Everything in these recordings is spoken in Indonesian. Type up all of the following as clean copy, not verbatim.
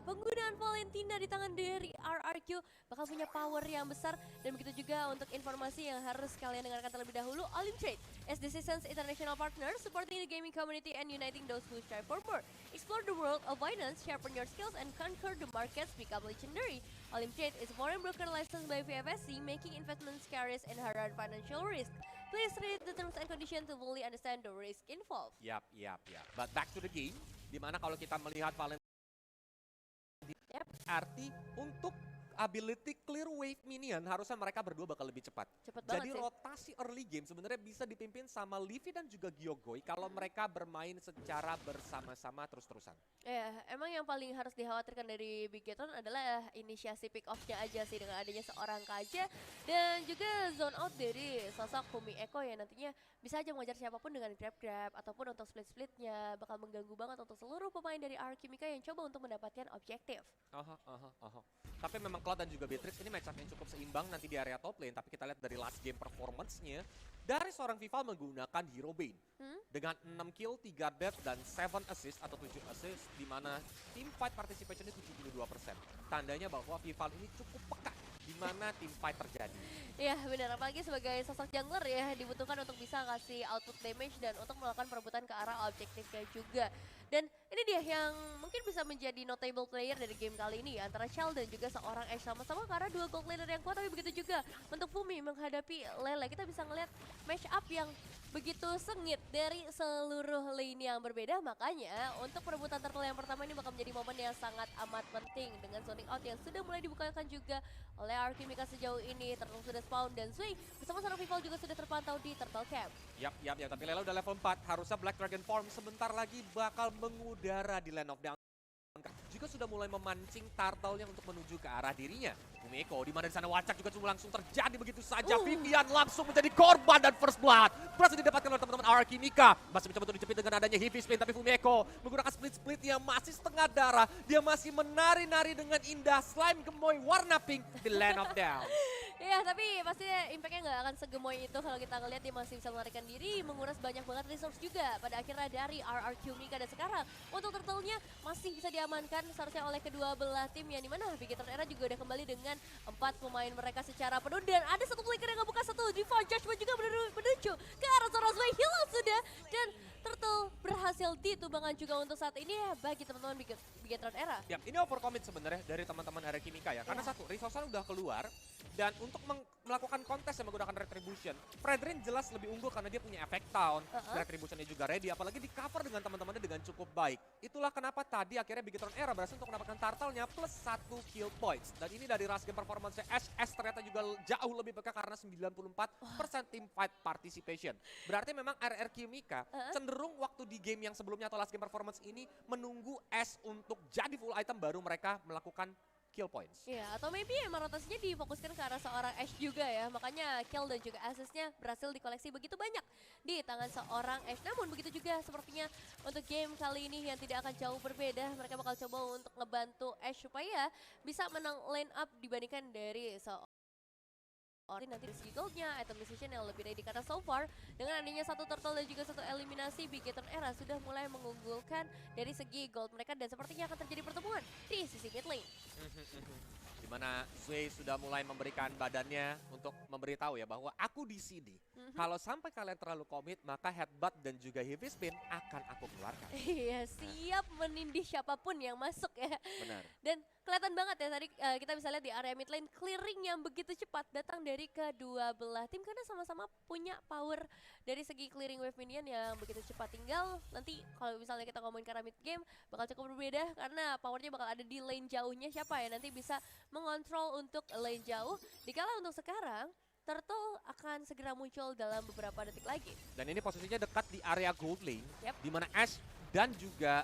penggunaan Valentina di tangan dari RRQ bakal punya power yang besar. Dan begitu juga untuk informasi yang harus kalian dengarkan terlebih dahulu, Olim Trade is the season's international partner supporting the gaming community and uniting those who strive for more. Explore the world of Binance, sharpen your skills and conquer the markets, become legendary. Olim Trade is a foreign broker licensed by VFSC, making investments carries inherent financial risk. Please read the terms and conditions to fully understand the risk involved. Yap. But back to the game, dimana kalau kita melihat Valentine arti untuk ability clear wave minion harusnya mereka berdua bakal lebih cepat. Cepet banget Jadi sih. rotasi early game sebenarnya bisa dipimpin sama Livy dan juga Gyogoi kalau mereka bermain secara bersama-sama terus-terusan. Ya, emang yang paling harus dikhawatirkan dari Bigetron adalah inisiasi pick off-nya aja sih dengan adanya seorang Kaja dan juga zone out dari sosok Fumi Eko yang nantinya bisa aja mengejar siapapun dengan grab-grab ataupun untuk split-splitnya bakal mengganggu banget untuk seluruh pemain dari Alchemica yang coba untuk mendapatkan objektif. Tapi memang Cloud dan juga Beatrix ini matchup yang cukup seimbang nanti di area top lane. Tapi kita lihat dari last game performance-nya dari seorang Vival menggunakan Hero Bane dengan 6 kill, 3 death, dan 7 assist atau 7 assist di mana team fight participation-nya 72%. Tandanya bahwa Vival ini cukup peka di mana team fight terjadi. Iya benar, apalagi sebagai sosok jungler ya dibutuhkan untuk bisa kasih output damage dan untuk melakukan perebutan ke arah objektifnya juga. Dan ini dia yang mungkin bisa menjadi notable player dari game kali ini antara Shell dan juga seorang Ashe sama-sama karena dua gold laner yang kuat. Tapi begitu juga untuk Fumi menghadapi Lele, kita bisa ngeliat match up yang begitu sengit dari seluruh lane yang berbeda. Makanya untuk perebutan turtle yang pertama ini bakal menjadi momen yang sangat amat penting dengan zoning out yang sudah mulai dibukakan juga oleh Alchemica sejauh ini. Turtle sudah spawn dan Zui bersama seorang Vival juga sudah terpantau di Turtle Camp. Yap, tapi Lela udah level 4, harusnya Black Dragon Form sebentar lagi bakal mengudara di Land of Down. Juga sudah mulai memancing turtle-nya untuk menuju ke arah dirinya. Fumiko, di mana di sana wacak juga cuma langsung terjadi begitu saja. Vivian langsung menjadi korban dan first blood berhasil didapatkan oleh teman-teman Alchemica. Masih mencoba untuk dijepit dengan adanya heavy spin, tapi Fumiko menggunakan split yang masih setengah darah. Dia masih menari-nari dengan indah slime gemoy warna pink di Land of Down. Iya, tapi pasti impact-nya nggak akan segemoy itu kalau kita ngeliat dia masih bisa melarikan diri, menguras banyak banget resource juga pada akhirnya dari RRQ Mika. Dan sekarang untuk turtle-nya masih bisa diamankan seharusnya oleh kedua belah tim yang dimana Bigetron Era juga udah kembali dengan 4 pemain mereka secara penuh. Dan ada satu flicker yang ngebuka satu, Divine Judgment juga menuju ke arah seorang Zway, hilang sudah. Dan turtle berhasil ditumbangkan juga untuk saat ini ya bagi teman-teman Bigetron Era. Ya, ini overcommit sebenarnya dari teman-teman Alchemica ya. Karena satu, resource udah keluar. Dan untuk melakukan kontes yang menggunakan Retribution, Fredrin jelas lebih unggul karena dia punya Effect Town. Retributionnya juga ready, apalagi di cover dengan teman-temannya dengan cukup baik. Itulah kenapa tadi akhirnya Bigetron Era berhasil untuk mendapatkan turtle-nya plus 1 kill points. Dan ini dari last game performance-nya S ternyata juga jauh lebih peka karena 94% team fight participation. Berarti memang RRQ Mika cenderung waktu di game yang sebelumnya atau last game performance ini menunggu S untuk jadi full item baru mereka melakukan kill points. Iya, atau maybe emang rotasinya difokuskan ke arah seorang Ashe juga ya. Makanya kill dan juga assist-nya berhasil dikoleksi begitu banyak di tangan seorang Ashe. Namun begitu juga sepertinya untuk game kali ini yang tidak akan jauh berbeda. Mereka bakal coba untuk ngebantu Ashe supaya bisa menang line up dibandingkan dari nanti dari segi goldnya, item decision yang lebih ready karena so far dengan adanya satu turtle dan juga satu eliminasi Bigetron Era sudah mulai mengunggulkan dari segi gold mereka dan sepertinya akan terjadi pertemuan di sisi mid lane. Dimana Zway sudah mulai memberikan badannya untuk memberitahu ya bahwa aku di sini. Kalau sampai kalian terlalu komit maka headbutt dan juga heavy spin akan aku keluarkan. Iya, siap menindih siapapun yang masuk ya. Benar. Dan kelihatan banget ya tadi kita bisa lihat di area mid lane clearing yang begitu cepat datang dari kedua belah tim karena sama-sama punya power dari segi clearing wave minion yang begitu cepat. Tinggal nanti kalau misalnya kita ngomongin ke arah mid game bakal cukup berbeda karena powernya bakal ada di lane jauhnya siapa ya nanti bisa mengontrol untuk lane jauh. Dikala untuk sekarang Turtle akan segera muncul dalam beberapa detik lagi. Dan ini posisinya dekat di area gold lane, Yep. di mana Ashe dan juga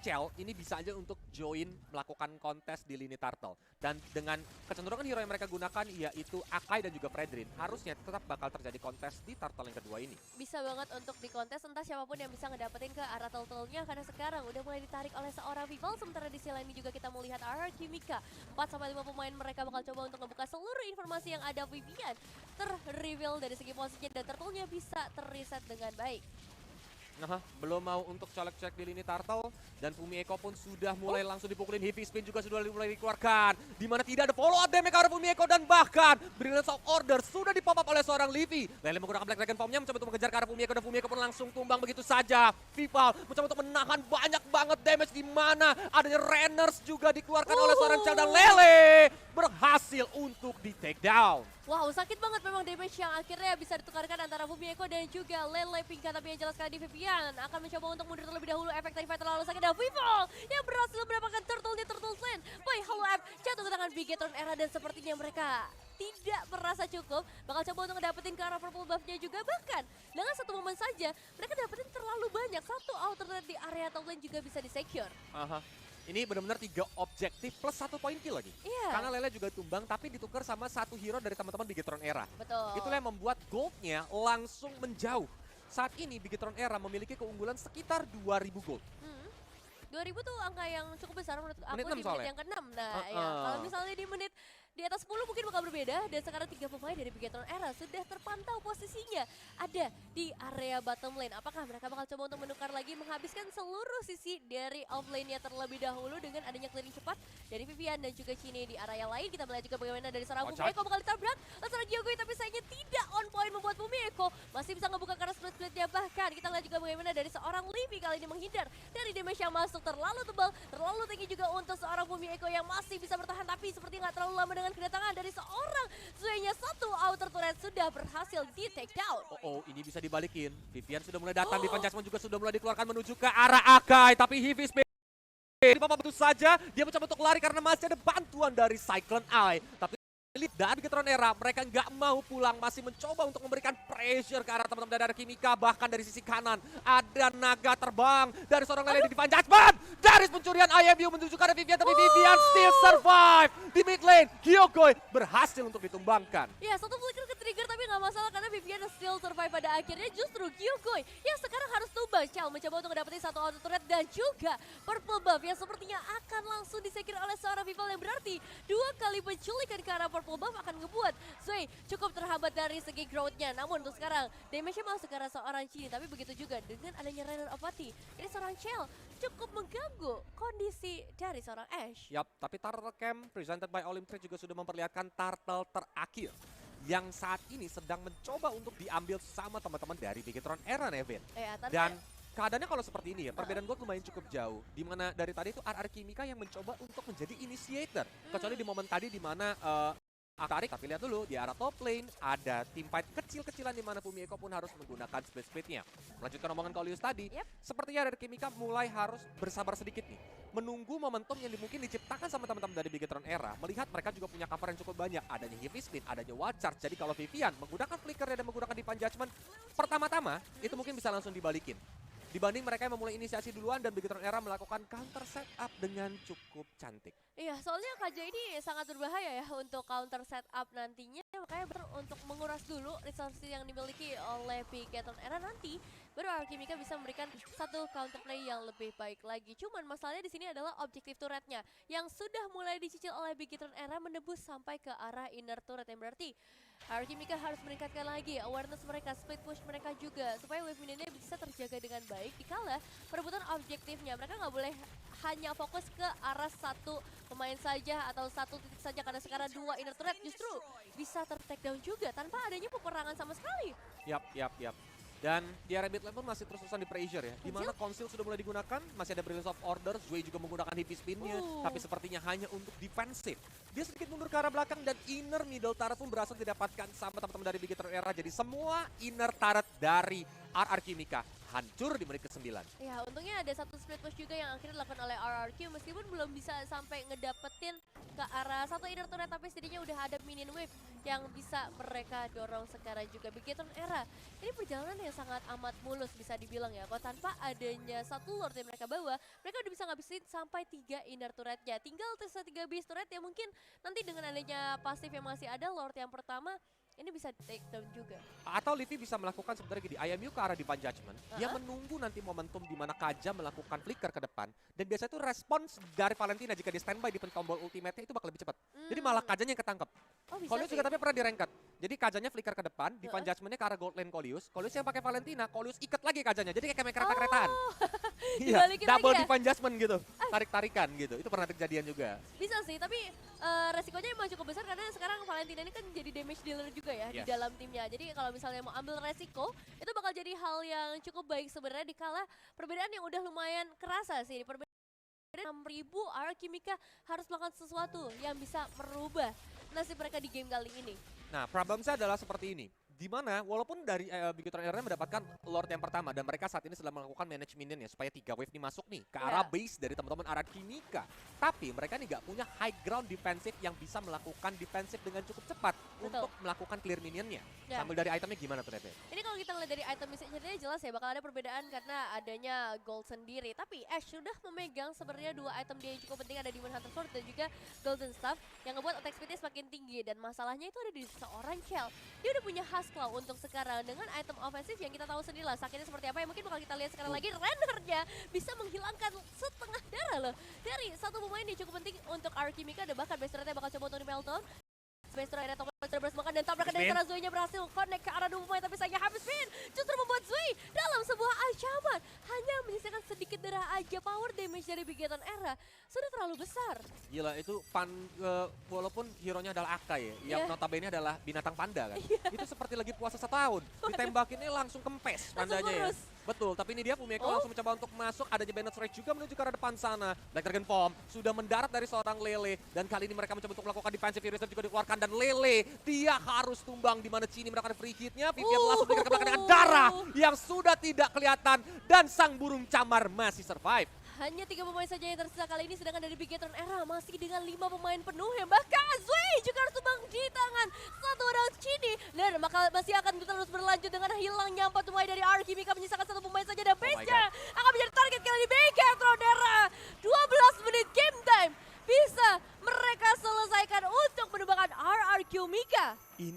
Chell ini bisa aja untuk join melakukan kontes di lini turtle. Dan dengan kecenderungan hero yang mereka gunakan yaitu Akai dan juga Fredrin, harusnya tetap bakal terjadi kontes di turtle yang kedua ini. Bisa banget untuk di kontes entah siapapun yang bisa ngedapetin ke arah turtle-nya karena sekarang udah mulai ditarik oleh seorang Vival. Sementara di sisi lain juga kita mau lihat RRQ Mika. 4-5 pemain mereka bakal coba untuk membuka seluruh informasi yang ada. Vivian ter-reveal dari segi posisinya dan turtle-nya bisa terreset dengan baik. Belum mau untuk colek-colek di lini turtle dan Fumi Eko pun sudah mulai langsung dipukulin. Heavy spin juga sudah mulai dikeluarkan. Di mana tidak ada follow up damage ke arah Fumi Eko dan bahkan Brilliance of Order sudah dipop up oleh seorang Livy. Lele menggunakan Black Dragon Form-nya mencoba untuk mengejar ke arah Fumi Eko dan Fumi Eko pun langsung tumbang begitu saja. Vival mencoba untuk menahan banyak banget damage di mana adanya Rainers juga dikeluarkan oleh seorang Chell dan Lele berhasil untuk di take down. Wow, sakit banget memang damage yang akhirnya bisa ditukarkan antara Fumi Eko dan juga Lele Pinka. Tapi yang jelas sekali di Vivian akan mencoba untuk mundur terlebih dahulu. Efek tadi terlalu sakit dan Vival yang berhasil mendapatkan turtle di Turtles Lane. Boy, Halo F jatuh ke tangan Bigetron Era dan sepertinya mereka tidak merasa cukup. Bakal coba untuk ngedapetin ke arah purple buff-nya juga. Bahkan dengan satu momen saja mereka dapetin terlalu banyak. Satu outer di area top lane juga bisa di-secure. Ini benar-benar 3 objektif plus 1 poin kill lagi. Iya. Karena Lele juga tumbang tapi ditukar sama satu hero dari teman-teman Bigetron Era. Betul. Itulah yang membuat goldnya langsung menjauh. Saat ini Bigetron Era memiliki keunggulan sekitar 2000 gold. 2000 tuh angka yang cukup besar menurut aku Menit di 6 menit soalnya. yang ke-6. Nah, ya, kalau misalnya di menit di atas 10 mungkin bakal berbeda. Dan sekarang 3 pemain dari Bigetron Era sudah terpantau posisinya ada di area bottom lane. Apakah mereka bakal coba untuk menukar lagi, menghabiskan seluruh sisi dari offlane-nya terlebih dahulu dengan adanya clearing cepat dari Vivian dan juga Cine di area lain. Kita melihat juga bagaimana dari seorang Fumi Eko bakal ditabrak. Seorang Gyokoi tapi sayangnya tidak on point membuat Fumi Eko masih bisa ngebuka karena split-splitnya. Bahkan kita lihat juga bagaimana dari seorang Livy kali ini menghindar dari damage yang masuk terlalu tebal, terlalu tinggi juga untuk seorang Fumi Eko yang masih bisa bertahan. Tapi seperti nggak terlalu lama dengan kedatangan dari seorang Zway-nya. Satu outer turret sudah berhasil di take down. Ini bisa dibalikin. Vivian sudah mulai datang, Divine Judgment juga sudah mulai dikeluarkan menuju ke arah Akai. Tapi Heavy Spin Papa betul saja, dia mencoba untuk lari karena masih ada bantuan dari Cyclone Eye. Tapi dari Bigetron Era, mereka nggak mau pulang, masih mencoba untuk memberikan pressure ke arah teman-teman dari Kimika. Bahkan dari sisi kanan, ada naga terbang dari seorang Lele di Divine Judgment. Dari pencurian IMU menuju ke arah Vivian, tapi Vivian still survive. Di mid lane, Gyokoi berhasil untuk ditumbangkan. Ya, satu flicker ke trigger tapi nggak masalah karena Vivian still survive. Pada akhirnya justru Gyokoi yang sekarang harus tumbang. Chell mencoba untuk mendapatkan satu auto turret dan juga purple buff yang sepertinya akan langsung disecure oleh seorang Vival, yang berarti 2 kali penculikan ke arah purple buff akan ngebuat Zway cukup terhambat dari segi growth-nya. Namun untuk sekarang damage-nya masuk ke arah seorang Cini, tapi begitu juga dengan adanya Rainer of Pati, ini seorang Chell cukup mengganggu kondisi dari seorang Ashe. Yap, tapi Turtle Camp presented by Olimtrade juga sudah memperlihatkan turtle terakhir yang saat ini sedang mencoba untuk diambil sama teman-teman dari Bigetron Era, Nevin. Dan keadaannya kalau seperti ini ya, perbedaan gue lumayan cukup jauh. Dimana dari tadi itu RR Kimika yang mencoba untuk menjadi initiator. Kecuali di momen tadi dimana tarik, tapi lihat dulu di arah top lane ada tim fight kecil-kecilan di mana Fumi Eko pun harus menggunakan split-splitnya. Melanjutkan omongan Kaulius tadi, sepertinya dari Kimika mulai harus bersabar sedikit nih. Menunggu momentum yang mungkin diciptakan sama teman-teman dari Bigetron Era. Melihat mereka juga punya cover yang cukup banyak. Adanya Heavy Spin, adanya Wild Charge. Jadi kalau Vivian menggunakan flickernya dan menggunakan Divine Judgment, pertama-tama itu mungkin bisa langsung dibalikin. Dibanding mereka yang memulai inisiasi duluan dan Bigetron Era melakukan counter setup dengan cukup cantik. Iya, soalnya KJ ini sangat berbahaya ya untuk counter setup nantinya. Makanya untuk menguras dulu resources yang dimiliki oleh Bigetron Era, nanti baru Alchemika bisa memberikan satu counterplay yang lebih baik lagi. Cuman masalahnya di sini adalah objektif turretnya yang sudah mulai dicicil oleh Bigetron Era menembus sampai ke arah inner turret, yang berarti Alchemika harus meningkatkan lagi awareness mereka, split push mereka juga supaya wave minionnya bisa terjaga dengan baik dikala perebutan objektifnya. Mereka nggak boleh hanya fokus ke arah satu pemain saja atau satu titik saja, karena sekarang 2 inner turret justru bisa ter-take down juga tanpa adanya peperangan sama sekali. Yap. Dan di area mid lane pun masih terus-terusan di pressure ya. Dimana Conceal sudah mulai digunakan, masih ada Brilliance of Order, Zway juga menggunakan Heavy Spin-nya, tapi sepertinya hanya untuk defensif. Dia sedikit mundur ke arah belakang dan inner middle turret pun berhasil didapatkan sama teman-teman dari Bigetron Era. Jadi semua inner turret dari RR Kimika hancur di menit ke-9. Ya, untungnya ada satu split push juga yang akhirnya dilakukan oleh RRQ meskipun belum bisa sampai ngedapetin ke arah satu inner turret, tapi setidaknya udah ada minion wave yang bisa mereka dorong sekarang juga. Bigetron Era ini perjalanan yang sangat amat mulus bisa dibilang ya. Kalau tanpa adanya satu lord yang mereka bawa, mereka udah bisa ngabisin sampai 3 inner turretnya. Tinggal tersisa 3 base turret yang mungkin nanti dengan adanya pasif yang masih ada, lord yang pertama Ini bisa take down juga. Atau Livi bisa melakukan sebenarnya gini, IMU ke arah Divine Judgment, dia menunggu nanti momentum di mana Kaja melakukan flicker ke depan, dan biasanya itu respons dari Valentina jika di standby di tombol ultimate-nya itu bakal lebih cepat. Jadi malah Kajanya yang ketangkep. Oh, bisa Kolius sih. juga tapi pernah direngket. Jadi Kajanya flicker ke depan, Divine Judgment-nya ke arah gold lane Kolius yang pakai Valentina, Kolius ikat lagi Kajanya. Jadi kayak kereta-keretaan. Iya, Dibalikin double lagi ya? Divine Judgment gitu, tarik-tarikan gitu. Itu pernah kejadian juga. Bisa sih, tapi resikonya emang cukup besar karena sekarang Valentina ini kan jadi damage dealer juga ya di Yes. dalam timnya. Jadi kalau misalnya mau ambil resiko, itu bakal jadi hal yang cukup baik sebenarnya dikala perbedaan yang udah lumayan kerasa sih. Perbedaan 6.000 Kimika harus melakukan sesuatu yang bisa merubah nasib mereka di game kali ini. Nah, problemnya adalah seperti ini. Di mana walaupun dari Bigetron Arena mendapatkan Lord yang pertama dan mereka saat ini sedang melakukan manage minion ya supaya 3 wave ini masuk nih ke arah base dari teman-teman arah Kimika. Tapi mereka nih nggak punya high ground defensive yang bisa melakukan defensive dengan cukup cepat untuk melakukan clear minionnya. Sambil dari itemnya gimana tuh, Tete? Ini kalau kita lihat dari item message-nya jelas ya bakal ada perbedaan karena adanya gold sendiri. Tapi Ash sudah memegang sebenarnya 2 item dia yang cukup penting, ada Demon Hunter Sword dan juga Golden Staff yang ngebuat attack speed-nya semakin tinggi. Dan masalahnya itu ada di seorang Chell. Dia udah punya Husklaw untuk sekarang dengan item ofensif yang kita tahu sendiri lah sakitnya seperti apa ya. Mungkin bakal kita lihat sekarang lagi rendernya bisa menghilangkan setengah darah loh dari satu pemain yang cukup penting untuk Kimika. Dan bahkan best rate bakal coba untuk di Melton. Space Rider atau terus makan dan tabrakan dari arah Zoe-nya berhasil connect ke arah 2 pemain, tapi sayangnya habis spin justru membuat Zoe dalam sebuah ancaman hanya menyisakan sedikit darah aja. Power damage dari Bigetron Era sudah terlalu besar. Gila, itu walaupun hero-nya adalah Akai ya, yang notabene adalah binatang panda kan. Itu seperti lagi puasa 1 tahun, ditembakinnya langsung kempes pandanya ya. Betul, tapi ini dia Fumiko langsung mencoba untuk masuk, adanya Bennett Rage juga menuju ke arah depan sana. Black Dragon Bomb sudah mendarat dari seorang Lele, dan kali ini mereka mencoba untuk melakukan defensive Reserve juga dikeluarkan, dan Lele dia harus tumbang di mana Cini melakukan free hit-nya. Vivian langsung berikan ke belakang dengan darah yang sudah tidak kelihatan, dan sang burung camar masih survive. Hanya 3 pemain saja yang tersisa kali ini, sedangkan dari Bigetron Era masih dengan 5 pemain penuh yang bahkan Zoe juga harus tumbang di tangan satu orang Cini. Dan masih akan terus berlanjut dengan hilangnya 4 pemain dari Kimika, menyisakan 1 pemain saja, dan base-nya akan menjadi target kali ini Bigetron Era. 12 menit game time bisa mereka selesaikan untuk menumbangkan Kimika. Ini